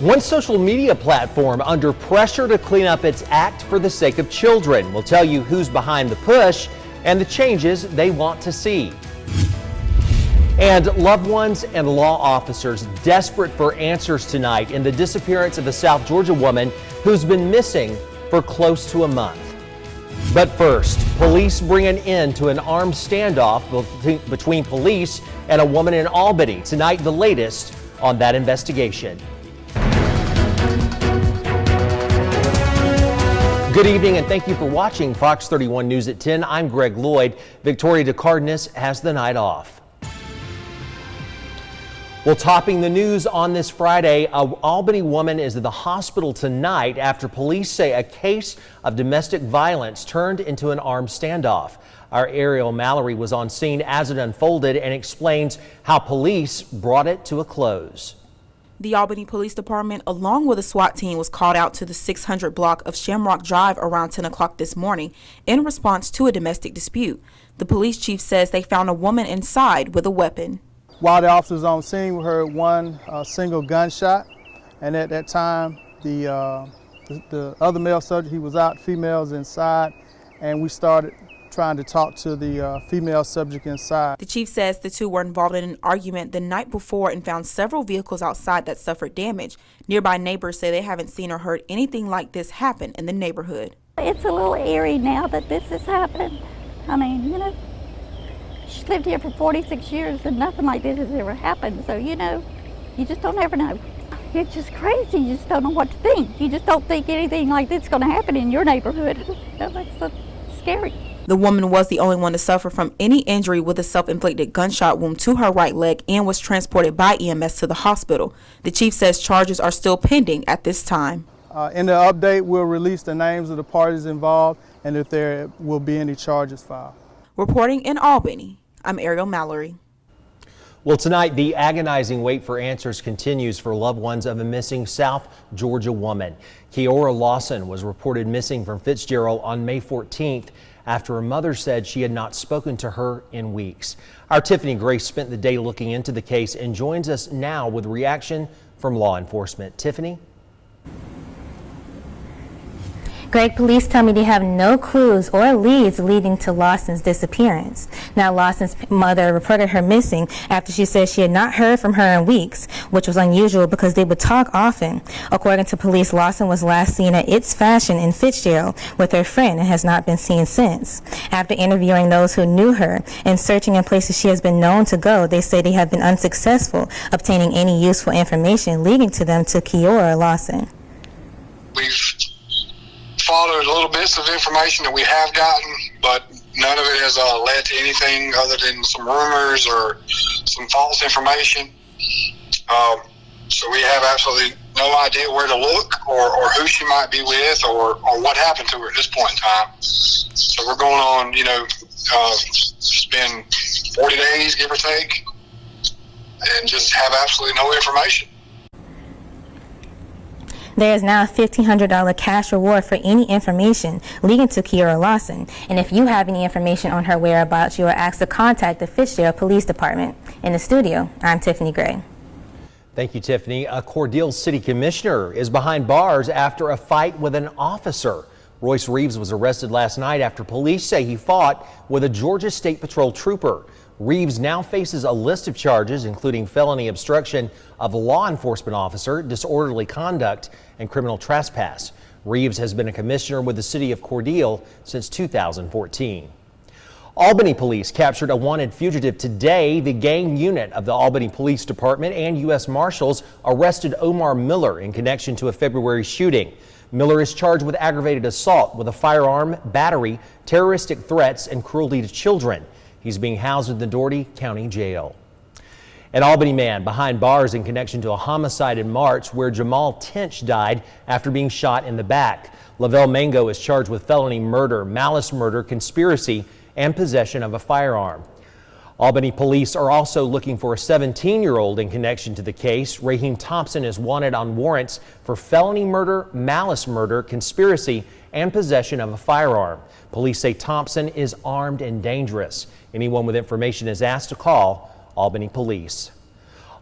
One social media platform under pressure to clean up its act for the sake of children. We'll tell you who's behind the push and the changes they want to see. And loved ones and law officers desperate for answers tonight in the disappearance of a South Georgia woman who's been missing for close to a month. But first, police bring an end to an armed standoff between police and a woman in Albany. Tonight, the latest on that investigation. Good evening and thank you for watching Fox 31 News at 10. I'm Greg Loyd. Victoria DeCardenas has the night off. Well, topping the news on this Friday, an Albany woman is at the hospital tonight after police say a case of domestic violence turned into an armed standoff. Our Ariel Mallory was on scene as it unfolded and explains how police brought it to a close. The Albany Police Department, along with a SWAT team, was called out to the 600 block of Shamrock Drive around 10 o'clock this morning in response to a domestic dispute. The police chief says they found a woman inside with a weapon. While the officers on scene, we heard one single gunshot, and at that time, the other male subject, he was out, females inside, and we started trying to talk to the female subject inside. The chief says the two were involved in an argument the night before and found several vehicles outside that suffered damage. Nearby neighbors say they haven't seen or heard anything like this happen in the neighborhood. It's a little eerie now that this has happened. I mean, you know, she's lived here for 46 years and nothing like this has ever happened. So, you know, you just don't ever know. It's just crazy. You just don't know what to think. You just don't think anything like this is going to happen in your neighborhood. That's so scary. The woman was the only one to suffer from any injury with a self-inflicted gunshot wound to her right leg and was transported by EMS to the hospital. The chief says charges are still pending at this time. In the update, we'll release the names of the parties involved and if there will be any charges filed. Reporting in Albany, I'm Ariel Mallory. Well, tonight, the agonizing wait for answers continues for loved ones of a missing South Georgia woman. Kiora Lawson was reported missing from Fitzgerald on May 14th. After her mother said she had not spoken to her in weeks. Our Tiffany Grace spent the day looking into the case and joins us now with reaction from law enforcement. Tiffany? Greg, police tell me they have no clues or leads leading to Lawson's disappearance. Now, Lawson's mother reported her missing after she said she had not heard from her in weeks, which was unusual because they would talk often. According to police, Lawson was last seen at It's Fashion in Fitzgerald with her friend and has not been seen since. After interviewing those who knew her and searching in places she has been known to go, they say they have been unsuccessful obtaining any useful information leading to them to Kiora Lawson. We've followed little bits of information that we have gotten, but none of it has led to anything other than some rumors or some false information. So we have absolutely no idea where to look or who she might be with or what happened to her at this point in time. So we're going on, you know, it's been 40 days, give or take, and just have absolutely no information. There is now a $1,500 cash reward for any information leading to Kiora Lawson. And if you have any information on her whereabouts, you are asked to contact the Fitzgerald Police Department. In the studio, I'm Tiffany Gray. Thank you, Tiffany. A Cordele City Commissioner is behind bars after a fight with an officer. Royce Reeves was arrested last night after police say he fought with a Georgia State Patrol trooper. Reeves now faces a list of charges, including felony obstruction of a law enforcement officer, disorderly conduct, and criminal trespass. Reeves has been a commissioner with the city of Cordele since 2014. Albany police captured a wanted fugitive today. The gang unit of the Albany Police Department and U.S. Marshals arrested OMAR Miller in connection to a February shooting. Miller is charged with aggravated assault with a firearm, battery, terroristic threats, and cruelty to children. He's being housed in the Dougherty County Jail. An Albany man behind bars in connection to a homicide in March where Jamal Tinch died after being shot in the back. Lovell Mango is charged with felony murder, malice murder, conspiracy, and possession of a firearm. Albany police are also looking for a 17-year-old in connection to the case. Raheem Thompson is wanted on warrants for felony murder, malice murder, conspiracy, and possession of a firearm. Police say Thompson is armed and dangerous. Anyone with information is asked to call Albany Police.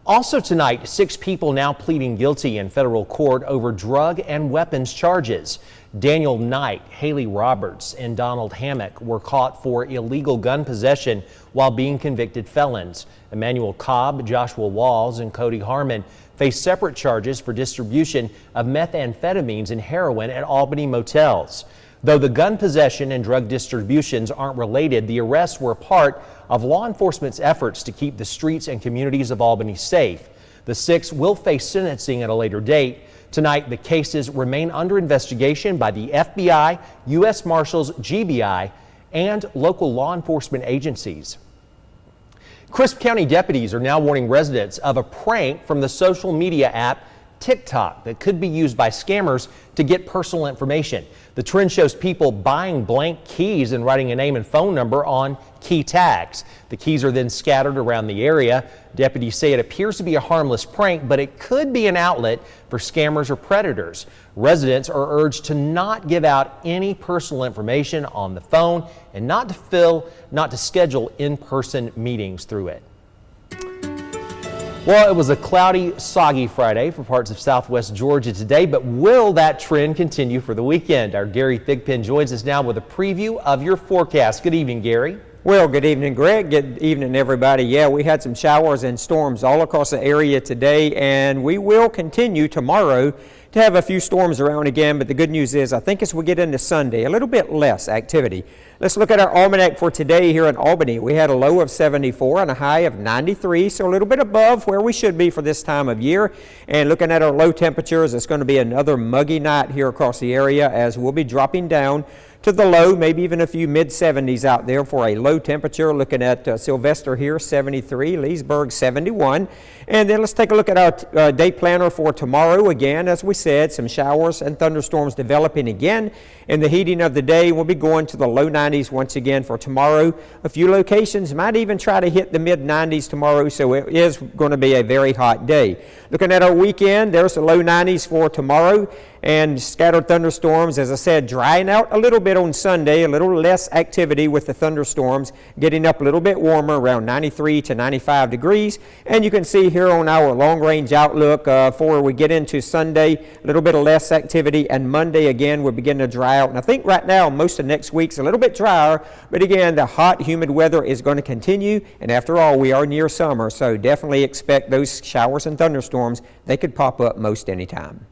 Also tonight, 6 people now pleading guilty in federal court over drug and weapons charges. Daniel Knight, Haley Roberts, and Donald Hammock were caught for illegal gun possession while being convicted felons. Emmanuel Cobb, Joshua Walls, and Cody Harmon face separate charges for distribution of methamphetamines and heroin at Albany motels. Though the gun possession and drug distributions aren't related, the arrests were part of law enforcement's efforts to keep the streets and communities of Albany safe. The 6 will face sentencing at a later date. Tonight, the cases remain under investigation by the FBI, U.S. Marshals, GBI, and local law enforcement agencies. Crisp County deputies are now warning residents of a prank from the social media app TikTok that could be used by scammers to get personal information. The trend shows people buying blank keys and writing a name and phone number on key tags. The keys are then scattered around the area. Deputies say it appears to be a harmless prank, but it could be an outlet for scammers or predators. Residents are urged to not give out any personal information on the phone and not to schedule in-person meetings through it. Well, it was a cloudy, soggy Friday for parts of southwest Georgia today, but will that trend continue for the weekend? Our Gary Thigpen joins us now with a preview of your forecast. Good evening, Gary. Well, good evening, Greg. Good evening, everybody. Yeah, we had some showers and storms all across the area today, and we will continue tomorrow to have a few storms around again, but the good news is I think as we get into Sunday, a little bit less activity. Let's look at our almanac for today here in Albany. We had a low of 74 and a high of 93, so a little bit above where we should be for this time of year. And looking at our low temperatures, it's going to be another muggy night here across the area as we'll be dropping down to the low, maybe even a few mid-70s out there for a low temperature. Looking at Sylvester here, 73, Leesburg, 71. And then let's take a look at our day planner for tomorrow. Again, as we said, some showers and thunderstorms developing again. In the heating of the day, we'll be going to the low 90s once again for tomorrow. A few locations might even try to hit the mid-90s tomorrow, so it is going to be a very hot day. Looking at our weekend, there's the low 90s for tomorrow. And scattered thunderstorms, as I said, drying out a little bit on Sunday, a little less activity with the thunderstorms, getting up a little bit warmer, around 93 to 95 degrees. And you can see here on our long-range outlook for we get into Sunday, a little bit of less activity, and Monday again we're beginning to dry out. And I think right now most of next week's a little bit drier, but again the hot, humid weather is going to continue. And after all, we are near summer, so definitely expect those showers and thunderstorms. They could pop up most anytime.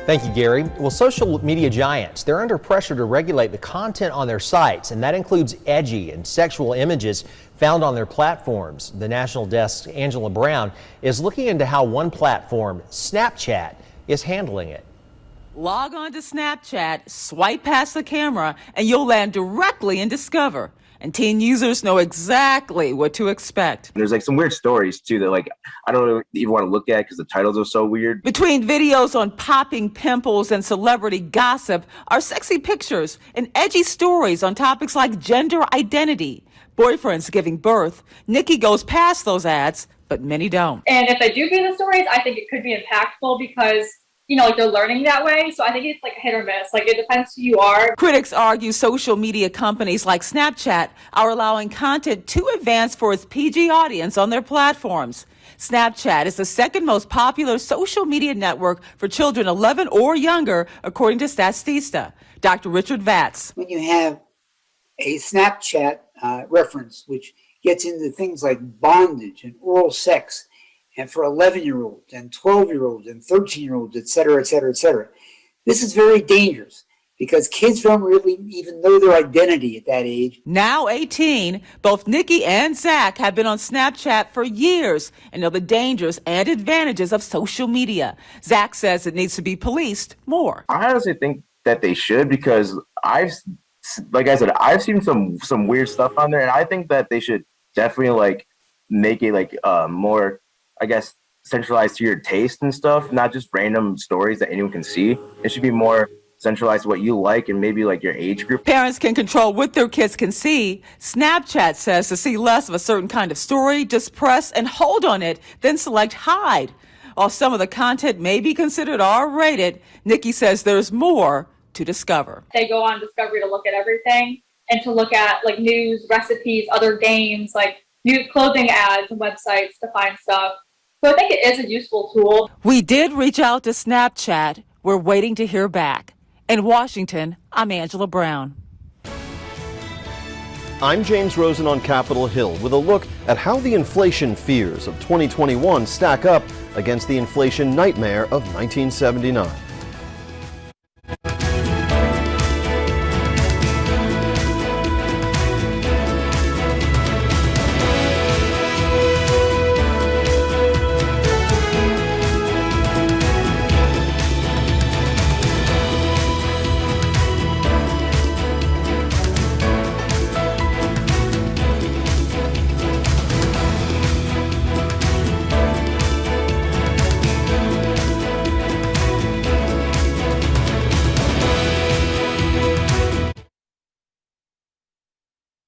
Thank you, Gary. Well, social media giants, they're under pressure to regulate the content on their sites, and that includes edgy and sexual images found on their platforms. The National Desk's Angela Brown is looking into how one platform, Snapchat, is handling it. Log on to Snapchat, swipe past the camera, and you'll land directly in Discover. And teen users know exactly what to expect. There's like some weird stories too that like I don't even want to look at because the titles are so weird. Between videos on popping pimples and celebrity gossip are sexy pictures and edgy stories on topics like gender identity, boyfriends giving birth. Nikki goes past those ads, but many don't. And if they do get the stories, I think it could be impactful because like they're learning that way. So I think it's like hit or miss. Like it depends who you are. Critics argue social media companies like Snapchat are allowing content too advanced for its PG audience on their platforms. Snapchat is the second most popular social media network for children 11 or younger, according to Statista. Dr. Richard Vatz. When you have a Snapchat reference, which gets into things like bondage and oral sex, and for 11-year-olds and 12-year-olds and 13-year-olds, et cetera, et cetera, et cetera. This is very dangerous because kids don't really even know their identity at that age. Now 18, both Nikki and Zach have been on Snapchat for years and know the dangers and advantages of social media. Zach says it needs to be policed more. I honestly think that they should because I've seen some weird stuff on there, and I think that they should definitely make it more, I guess, centralized to your taste and stuff, not just random stories that anyone can see. It should be more centralized to what you like and maybe your age group. Parents can control what their kids can see. Snapchat says to see less of a certain kind of story, just press and hold on it, then select hide. While some of the content may be considered R-rated, Nikki says there's more to discover. They go on Discovery to look at everything and to look at news, recipes, other games, new clothing ads and websites to find stuff. So I think it is a useful tool. We did reach out to Snapchat. We're waiting to hear back. In Washington, I'm Angela Brown. I'm James Rosen on Capitol Hill with a look at how the inflation fears of 2021 stack up against the inflation nightmare of 1979.